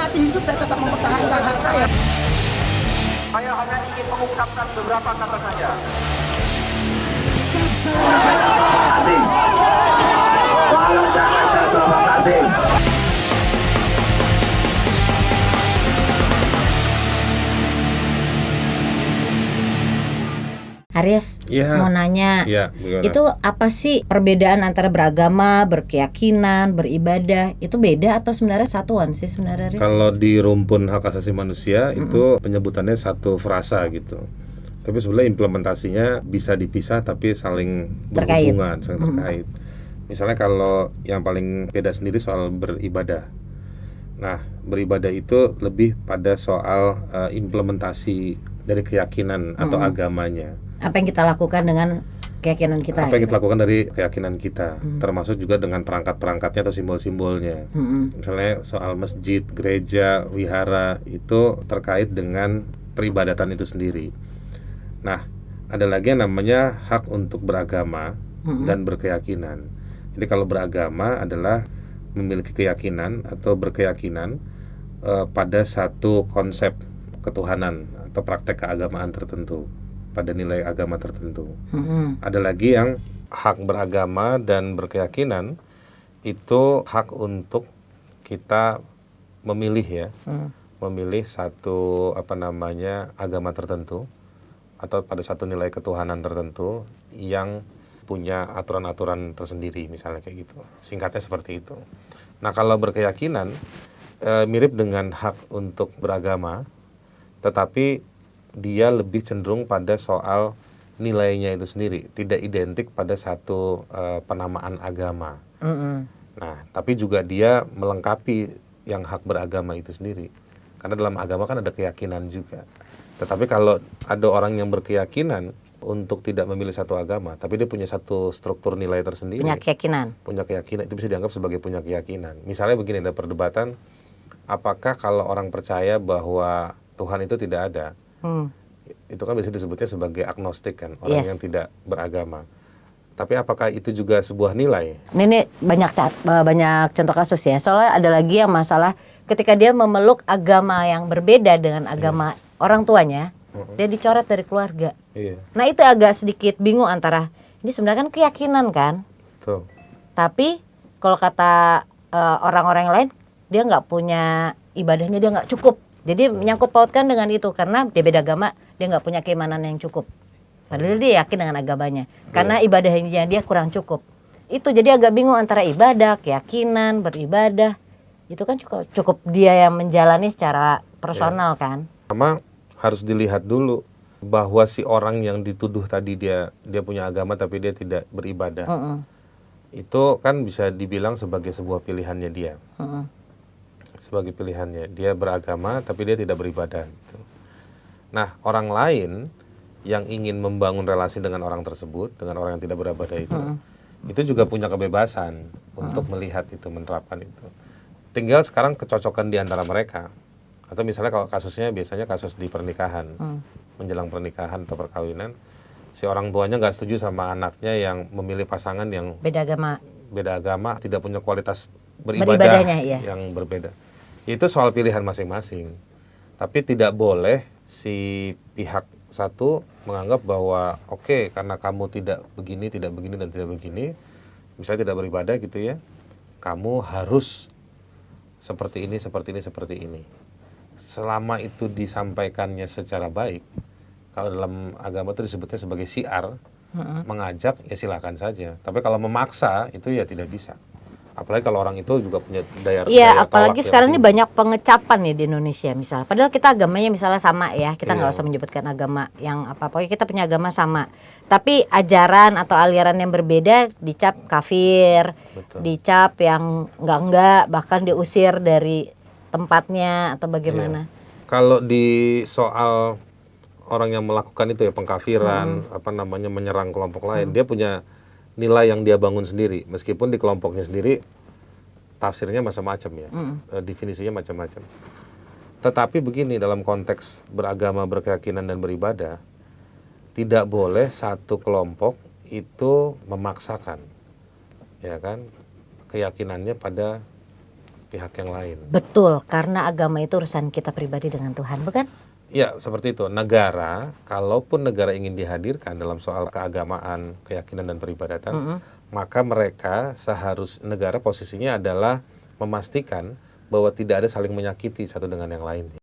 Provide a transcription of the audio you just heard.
mati hidup saya tetap mempertahankan hak saya. Saya hanya ingin mengungkapkan beberapa kata saja. Walau jangan terprovokasi. Aries, Iya. mau nanya, Iya, gimana? itu apa sih perbedaan antara beragama, berkeyakinan, beribadah? Itu beda atau sebenarnya satuan sih sebenarnya, Aries? Kalau di rumpun hak asasi manusia itu penyebutannya satu frasa gitu. Tapi sebenarnya implementasinya bisa dipisah tapi saling Terkait. berhubungan, saling terkait. Misalnya kalau yang paling beda sendiri soal beribadah. Nah, beribadah itu lebih pada soal implementasi dari keyakinan atau agamanya. Apa yang kita lakukan dengan keyakinan kita? Apa yang gitu? kita lakukan dari keyakinan kita, termasuk juga dengan perangkat-perangkatnya atau simbol-simbolnya. Misalnya soal masjid, gereja, wihara itu terkait dengan peribadatan itu sendiri. Nah, ada lagi yang namanya hak untuk beragama dan berkeyakinan. Jadi kalau beragama adalah memiliki keyakinan atau berkeyakinan pada satu konsep ketuhanan atau praktek keagamaan tertentu, pada nilai agama tertentu. Ada lagi yang hak beragama dan berkeyakinan itu hak untuk kita memilih ya, memilih satu agama tertentu atau pada satu nilai ketuhanan tertentu yang punya aturan-aturan tersendiri, misalnya kayak gitu. Singkatnya seperti itu. Nah, kalau berkeyakinan mirip dengan hak untuk beragama, tetapi dia lebih cenderung pada soal nilainya itu sendiri, tidak identik pada satu penamaan agama. Nah, tapi juga dia melengkapi yang hak beragama itu sendiri. Karena dalam agama kan ada keyakinan juga. Tetapi kalau ada orang yang berkeyakinan untuk tidak memilih satu agama, tapi dia punya satu struktur nilai tersendiri. Punya keyakinan. Punya keyakinan, itu bisa dianggap sebagai punya keyakinan. Misalnya begini, ada perdebatan, apakah kalau orang percaya bahwa Tuhan itu tidak ada, itu kan bisa disebutnya sebagai agnostik kan, orang Yes. yang tidak beragama. Tapi apakah itu juga sebuah nilai? Ini banyak contoh kasus ya. Soalnya ada lagi yang masalah ketika dia memeluk agama yang berbeda dengan agama orang tuanya, dia dicoret dari keluarga. Iya, Nah itu agak sedikit bingung antara ini sebenarnya kan keyakinan kan, tuh. tapi kalau kata orang-orang yang lain dia nggak punya ibadahnya, dia nggak cukup. Jadi menyangkut pautkan dengan itu karena dia beda agama, dia nggak punya keimanan yang cukup. Padahal dia yakin dengan agamanya, karena ibadahnya dia kurang cukup. Itu jadi agak bingung antara ibadah, keyakinan, beribadah. Itu kan cukup dia yang menjalani secara personal kan. Sama harus dilihat dulu bahwa si orang yang dituduh tadi dia punya agama tapi dia tidak beribadah. Itu kan bisa dibilang sebagai sebuah pilihannya dia. Sebagai pilihannya, dia beragama tapi dia tidak beribadah gitu. Nah, orang lain yang ingin membangun relasi dengan orang tersebut, dengan orang yang tidak beribadah itu juga punya kebebasan untuk melihat itu, menerapkan itu. Tinggal sekarang kecocokan di antara mereka. Atau misalnya kalau kasusnya biasanya kasus di pernikahan, menjelang pernikahan atau perkawinan, si orang tuanya nggak setuju sama anaknya yang memilih pasangan yang Beda agama. tidak punya kualitas beribadah Beribadahnya, iya. yang berbeda. Itu soal pilihan masing-masing. Tapi tidak boleh si pihak satu menganggap bahwa oke, karena kamu tidak begini, dan tidak begini, misalnya tidak beribadah gitu ya, kamu harus seperti ini. Selama itu disampaikannya secara baik, kalau dalam agama itu disebutnya sebagai syiar, mengajak ya silakan saja. Tapi kalau memaksa itu ya tidak bisa. Apalagi kalau orang itu juga punya daya Iya, daya apalagi tolak sekarang yang ini tinggi. banyak pengecapan ya di Indonesia misalnya. Padahal kita agamanya misalnya sama ya, kita nggak Iya. usah menyebutkan agama yang apa. Pokoknya kita punya agama sama. Tapi ajaran atau aliran yang berbeda dicap kafir, Betul. dicap yang enggak, bahkan diusir dari tempatnya atau bagaimana. Kalau di soal orang yang melakukan itu ya pengkafiran, menyerang kelompok lain, dia punya nilai yang dia bangun sendiri, meskipun di kelompoknya sendiri tafsirnya macam-macam ya, definisinya macam-macam. Tetapi begini, dalam konteks beragama, berkeyakinan dan beribadah, tidak boleh satu kelompok itu memaksakan, ya kan, keyakinannya pada pihak yang lain. Betul, karena agama itu urusan kita pribadi dengan Tuhan, bukan? Ya, seperti itu. Negara, kalaupun negara ingin dihadirkan dalam soal keagamaan, keyakinan dan peribadatan, maka mereka negara posisinya adalah memastikan bahwa tidak ada saling menyakiti satu dengan yang lain.